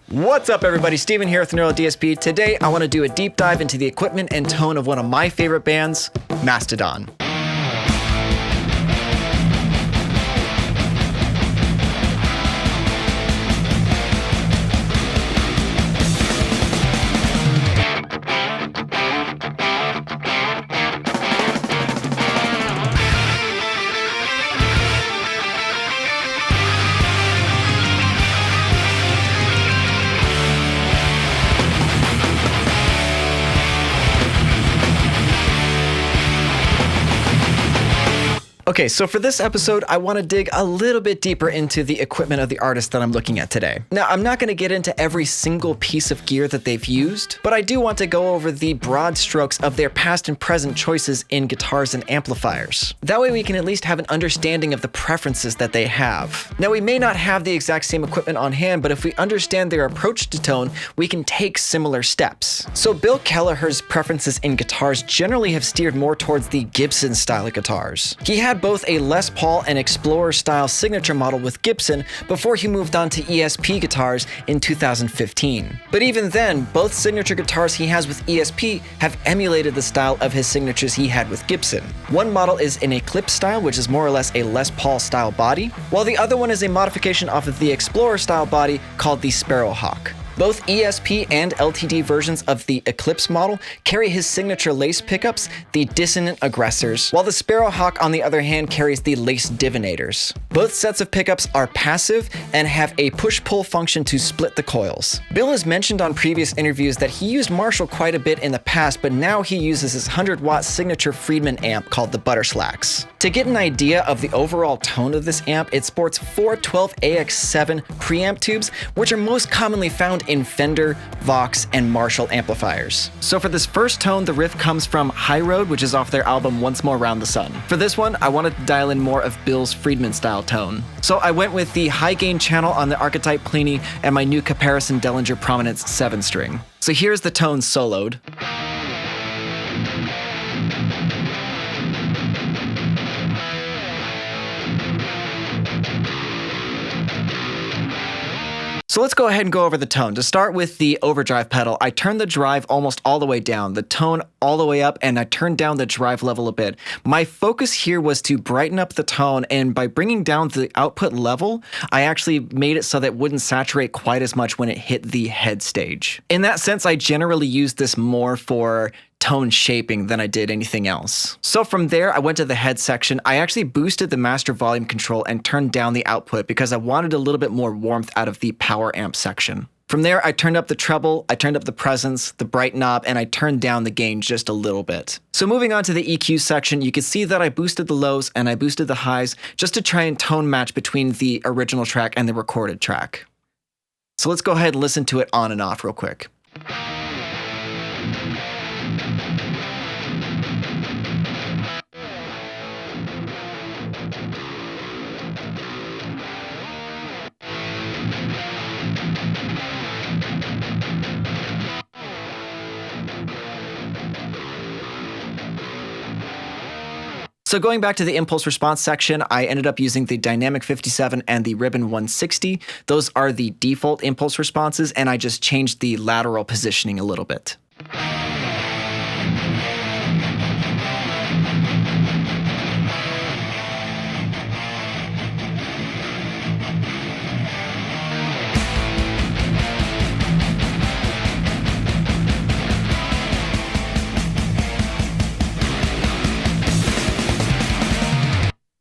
What's up everybody, Steven here with Neural DSP. Today I want to do a deep dive into the equipment and tone of one of my favorite bands, Mastodon. Okay, so for this episode, I want to dig a little bit deeper into the equipment of the artist that I'm looking at today. Now, I'm not going to get into every single piece of gear that they've used, but I do want to go over the broad strokes of their past and present choices in guitars and amplifiers. That way we can at least have an understanding of the preferences that they have. Now, we may not have the exact same equipment on hand, but if we understand their approach to tone, we can take similar steps. So Bill Kelleher's preferences in guitars generally have steered more towards the Gibson style of guitars. He had both a Les Paul and Explorer style signature model with Gibson before he moved on to ESP guitars in 2015. But even then, both signature guitars he has with ESP have emulated the style of his signatures he had with Gibson. One model is an Eclipse style, which is more or less a Les Paul style body, while the other one is a modification off of the Explorer style body called the Sparrowhawk. Both ESP and LTD versions of the Eclipse model carry his signature lace pickups, the Dissonant Aggressors, while the Sparrowhawk on the other hand carries the Lace Divinators. Both sets of pickups are passive and have a push-pull function to split the coils. Bill has mentioned on previous interviews that he used Marshall quite a bit in the past, but now he uses his 100-watt signature Friedman amp called the Butterslacks. To get an idea of the overall tone of this amp, it sports 4 12AX7 preamp tubes, which are most commonly found in Fender, Vox, and Marshall amplifiers. So for this first tone, the riff comes from High Road, which is off their album Once More Round the Sun. For this one, I wanted to dial in more of Bill's Friedman style tone. So I went with the high gain channel on the Archetype Plini and my new Caparison Dellinger Prominence 7-string. So here's the tone soloed. So let's go ahead and go over the tone. To start with the overdrive pedal, I turned the drive almost all the way down, the tone all the way up, and I turned down the drive level a bit. My focus here was to brighten up the tone, and by bringing down the output level, I actually made it so that it wouldn't saturate quite as much when it hit the head stage. In that sense, I generally use this more for tone shaping than I did anything else. So from there, I went to the head section. I actually boosted the master volume control and turned down the output because I wanted a little bit more warmth out of the power amp section. From there, I turned up the treble, I turned up the presence, the bright knob, and I turned down the gain just a little bit. So moving on to the EQ section, you can see that I boosted the lows and I boosted the highs just to try and tone match between the original track and the recorded track. So let's go ahead and listen to it on and off real quick. So going back to the impulse response section, I ended up using the Dynamic 57 and the Ribbon 160. Those are the default impulse responses, and I just changed the lateral positioning a little bit.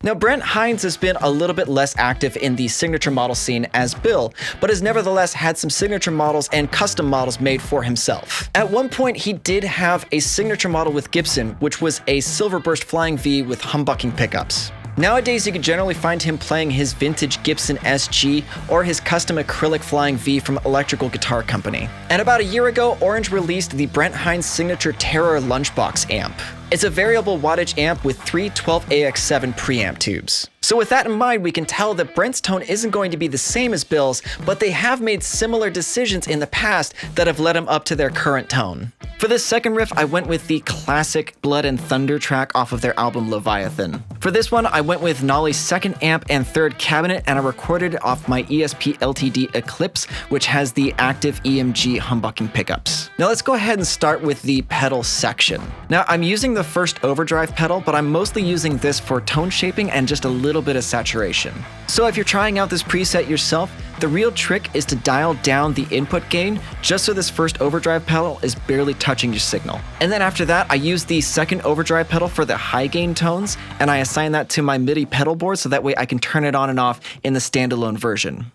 Now, Brent Hinds has been a little bit less active in the signature model scene as Bill, but has nevertheless had some signature models and custom models made for himself. At one point, he did have a signature model with Gibson, which was a Silverburst Flying V with humbucking pickups. Nowadays, you can generally find him playing his vintage Gibson SG or his custom acrylic Flying V from Electrical Guitar Company. And about a year ago, Orange released the Brent Hinds signature Terror Lunchbox amp. It's a variable wattage amp with 3 12AX7 preamp tubes. So with that in mind, we can tell that Brent's tone isn't going to be the same as Bill's, but they have made similar decisions in the past that have led him up to their current tone. For this second riff, I went with the classic Blood and Thunder track off of their album Leviathan. For this one, I went with Nolly's second amp and third cabinet, and I recorded it off my ESP LTD Eclipse, which has the active EMG humbucking pickups. Now let's go ahead and start with the pedal section. Now I'm using the first overdrive pedal, but I'm mostly using this for tone shaping and just a little bit of saturation. So if you're trying out this preset yourself, the real trick is to dial down the input gain just so this first overdrive pedal is barely touching your signal. And then after that, I use the second overdrive pedal for the high gain tones, and I assign that to my MIDI pedal board so that way I can turn it on and off in the standalone version.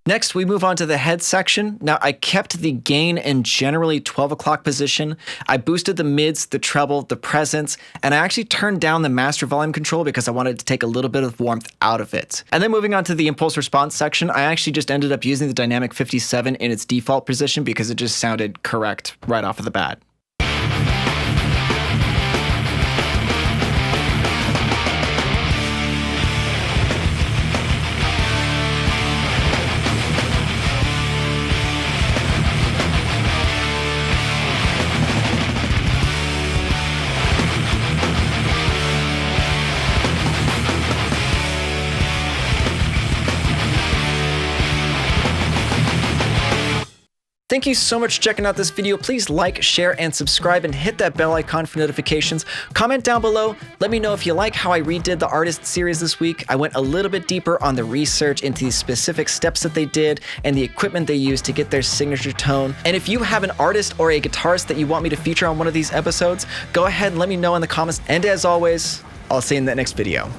Next, we move on to the head section. Now, I kept the gain in generally 12 o'clock position. I boosted the mids, the treble, the presence, and I actually turned down the master volume control because I wanted to take a little bit of warmth out of it. And then moving on to the impulse response section, I actually just ended up using the dynamic 57 in its default position because it just sounded correct right off of the bat. Thank you so much for checking out this video. Please like, share, and subscribe, and hit that bell icon for notifications. Comment down below. Let me know if you like how I redid the artist series this week. I went a little bit deeper on the research into the specific steps that they did and the equipment they used to get their signature tone. And if you have an artist or a guitarist that you want me to feature on one of these episodes, go ahead and let me know in the comments. And as always, I'll see you in the next video.